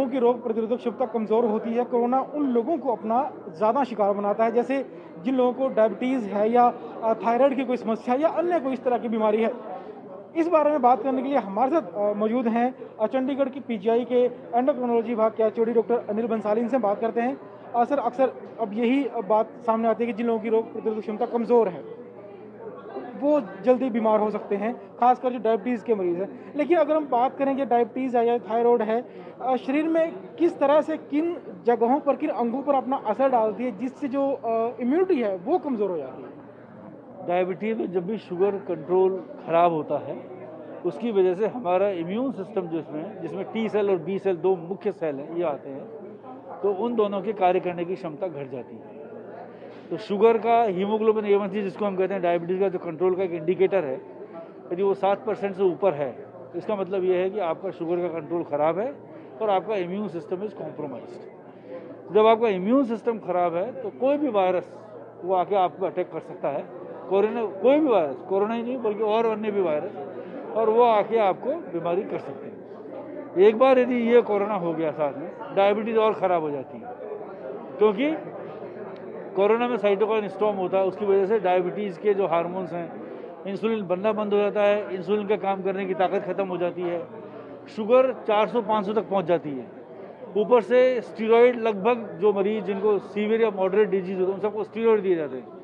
लोगों की रोग प्रतिरोधक क्षमता कमज़ोर होती है, कोरोना उन लोगों को अपना ज़्यादा शिकार बनाता है। जैसे जिन लोगों को डायबिटीज़ है या थायराइड की कोई समस्या या अन्य कोई इस तरह की बीमारी है। इस बारे में बात करने के लिए हमारे साथ मौजूद हैं चंडीगढ़ की पीजीआई के एंडोक्राइनोलॉजी विभाग के एचओडी डॉक्टर अनिल बंसाली। इनसे बात करते हैं। सर, अक्सर अब यही बात सामने आती है कि जिन लोगों की रोग प्रतिरोधक क्षमता कमज़ोर है वो जल्दी बीमार हो सकते हैं, खासकर जो डायबिटीज़ के मरीज़ हैं। लेकिन अगर हम बात करें कि डायबिटीज़ है या थायराइड है, शरीर में किस तरह से किन जगहों पर, किन अंगों पर अपना असर डालती है जिससे जो इम्यूनिटी है वो कमज़ोर हो जाती है? डायबिटीज़ में जब भी शुगर कंट्रोल ख़राब होता है उसकी वजह से हमारा इम्यून सिस्टम जिसमें टी सेल और बी सेल, दो मुख्य सेल हैं, ये आते हैं, तो उन दोनों के कार्य करने की क्षमता घट जाती है। तो शुगर का हीमोग्लोबिन A1C जिसको हम कहते हैं डायबिटीज़ का जो कंट्रोल का एक इंडिकेटर है, यदि वो 7% से ऊपर है तो इसका मतलब ये है कि आपका शुगर का कंट्रोल ख़राब है और आपका इम्यून सिस्टम इज़ कॉम्प्रोमाइज्ड। जब आपका इम्यून सिस्टम ख़राब है तो कोई भी वायरस वो आके आपको अटैक कर सकता है। कोरोना, कोई भी वायरस, कोरोना ही नहीं बल्कि और अन्य भी वायरस, और वो आके आपको बीमारी कर सकते हैं। एक बार यदि ये कोरोना हो गया साथ में, डायबिटीज़ और ख़राब हो जाती है, क्योंकि कोरोना में साइटोकाइन स्टॉर्म होता है। उसकी वजह से डायबिटीज़ के जो हार्मोन्स हैं, इंसुलिन बनना बंद हो जाता है, इंसुलिन का काम करने की ताकत खत्म हो जाती है, शुगर 400-500 तक पहुंच जाती है। ऊपर से स्टीरॉयड, लगभग जो मरीज जिनको सीवियर या मॉडरेट डिजीज होता है उन सबको स्टीरॉयड दिए जाते हैं।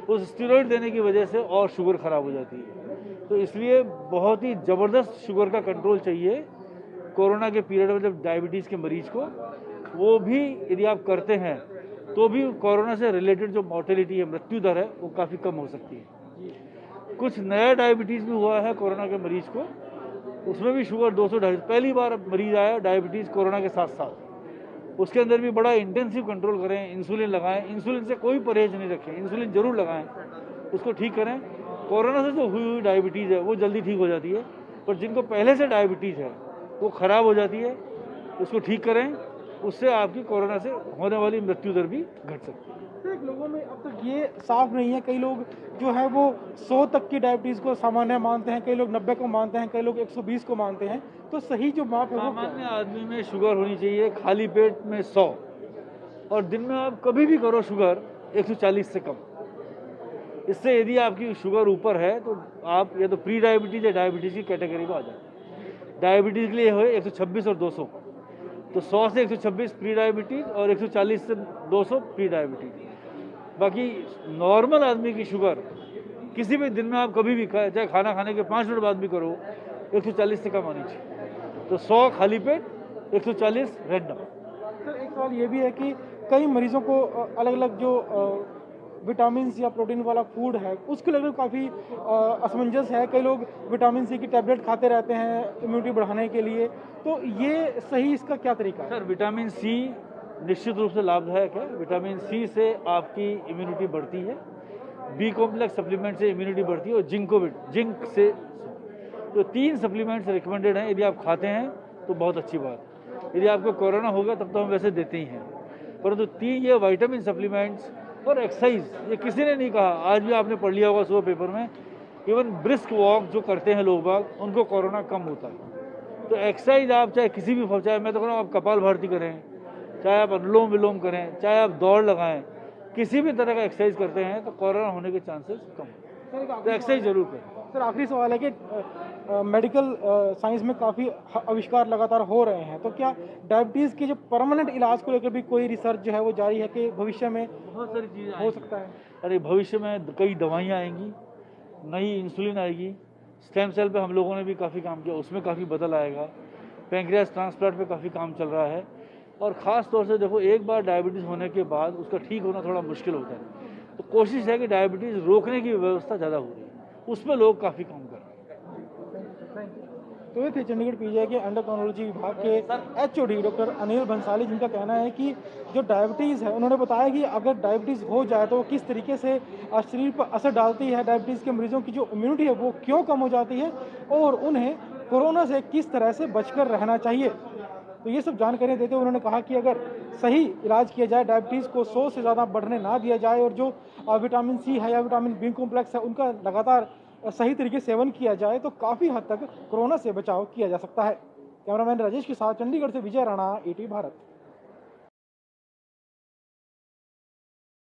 उस स्टीरॉयड देने की वजह से और शुगर ख़राब हो जाती है। तो इसलिए बहुत ही ज़बरदस्त शुगर का कंट्रोल चाहिए कोरोना के पीरियड में। जब डायबिटीज़ के मरीज को, वो भी यदि आप करते हैं तो भी कोरोना से रिलेटेड जो मॉर्टेलिटी है, मृत्यु दर है, वो काफ़ी कम हो सकती है। कुछ नया डायबिटीज़ भी हुआ है कोरोना के मरीज को, उसमें भी शुगर 200-250, पहली बार मरीज आया डायबिटीज़ कोरोना के साथ साथ, उसके अंदर भी बड़ा इंटेंसिव कंट्रोल करें, इंसुलिन लगाएं, इंसुलिन से कोई परहेज नहीं रखें, इंसुलिन जरूर लगाएं, उसको ठीक करें। कोरोना से जो हुई डायबिटीज़ है वो जल्दी ठीक हो जाती है, पर जिनको पहले से डायबिटीज़ है वो ख़राब हो जाती है, उसको ठीक करें, उससे आपकी कोरोना से होने वाली मृत्यु दर भी घट सकती है। लोगों में अब तक ये साफ नहीं है, कई लोग जो है वो 100 तक की डायबिटीज़ को सामान्य मानते हैं, कई लोग 90 को मानते हैं, कई लोग 120 को मानते हैं। तो सही जो माप है, सामान्य आदमी में शुगर होनी चाहिए खाली पेट में 100, और दिन में आप कभी भी करो शुगर 140 से कम। इससे यदि आपकी शुगर ऊपर है तो आप या तो प्री डायबिटीज़ या डायबिटीज़ की कैटेगरी में आ जाए। डायबिटीज़ के लिए हो 126 और 200, तो 100 से 126 प्री डायबिटीज़ और 140 से 200 प्री डायबिटीज़। बाकी नॉर्मल आदमी की शुगर किसी भी दिन में आप कभी भी चाहे खाना खाने के 5 मिनट बाद भी करो 140 से कम आनी चाहिए। तो 100 खाली पेट, 140 रैंडम। सर, एक सवाल ये भी है कि कई मरीजों को अलग अलग जो विटामिन या प्रोटीन वाला फूड है उसके लिए काफ़ी असमंजस है। कई लोग विटामिन सी की टैबलेट खाते रहते हैं इम्यूनिटी बढ़ाने के लिए, तो ये सही इसका क्या तरीका है? सर, विटामिन सी निश्चित रूप से लाभदायक है। विटामिन सी से आपकी इम्यूनिटी बढ़ती है, बी कॉम्प्लेक्स सप्लीमेंट से इम्यूनिटी बढ़ती है, और जिंक से, तो 3 सप्लीमेंट्स रिकमेंडेड हैं। यदि आप खाते हैं तो बहुत अच्छी बात। यदि आपको कोरोना होगा तब तो हम वैसे देते ही हैं, परंतु 3 ये विटामिन सप्लीमेंट्स और एक्सरसाइज, ये किसी ने नहीं कहा, आज भी आपने पढ़ लिया होगा सुबह पेपर में, इवन ब्रिस्क वॉक जो करते हैं लोग बाग, उनको कोरोना कम होता है। तो एक्सरसाइज आप चाहे किसी भी, चाहे मैं तो कह रहा हूँ आप कपाल भारती करें, चाहे आप अनुलोम विलोम करें, चाहे आप दौड़ लगाएं, किसी भी तरह का एक्सरसाइज करते हैं तो कोरोना होने के चांसेस कम है। तो एक्सरसाइज जरूर करें। सर, आखिरी सवाल है कि मेडिकल साइंस में काफ़ी आविष्कार लगातार हो रहे हैं, तो क्या डायबिटीज़ के जो परमानेंट इलाज को लेकर भी कोई रिसर्च जो है वो जारी है कि भविष्य में बहुत सारी चीज़ें हो सकता है? अरे भविष्य में कई दवाइयाँ आएंगी, नई इंसुलिन आएगी, स्टेम सेल पे हम लोगों ने भी काफ़ी काम किया, उसमें काफ़ी बदल आएगा, पैंक्रियास ट्रांसप्लांट पे काफ़ी काम चल रहा है। और ख़ास तौर से देखो, एक बार डायबिटीज़ होने के बाद उसका ठीक होना थोड़ा मुश्किल होता है, तो कोशिश है कि डायबिटीज़ रोकने की व्यवस्था ज़्यादा हो रही है, उसमें लोग काफ़ी काम कर रहे हैं। तो ये थे चंडीगढ़ पीजीआई के एंडोक्राइनोलॉजी विभाग के एचओडी डॉक्टर अनिल बंसाली, जिनका कहना है कि जो डायबिटीज़ है, उन्होंने बताया कि अगर डायबिटीज़ हो जाए तो किस तरीके से शरीर पर असर डालती है, डायबिटीज़ के मरीजों की जो इम्यूनिटी है वो क्यों कम हो जाती है, और उन्हें कोरोना से किस तरह से बचकर रहना चाहिए। तो ये सब जानकारियाँ देते हुए उन्होंने कहा कि अगर सही इलाज किया जाए, डायबिटीज़ को 100 से ज़्यादा बढ़ने ना दिया जाए, और जो विटामिन सी है या विटामिन बी कॉम्प्लेक्स है उनका लगातार सही तरीके से सेवन किया जाए, तो काफ़ी हद तक कोरोना से बचाव किया जा सकता है। कैमरामैन राजेश के साथ चंडीगढ़ से विजय राणा, ETV भारत।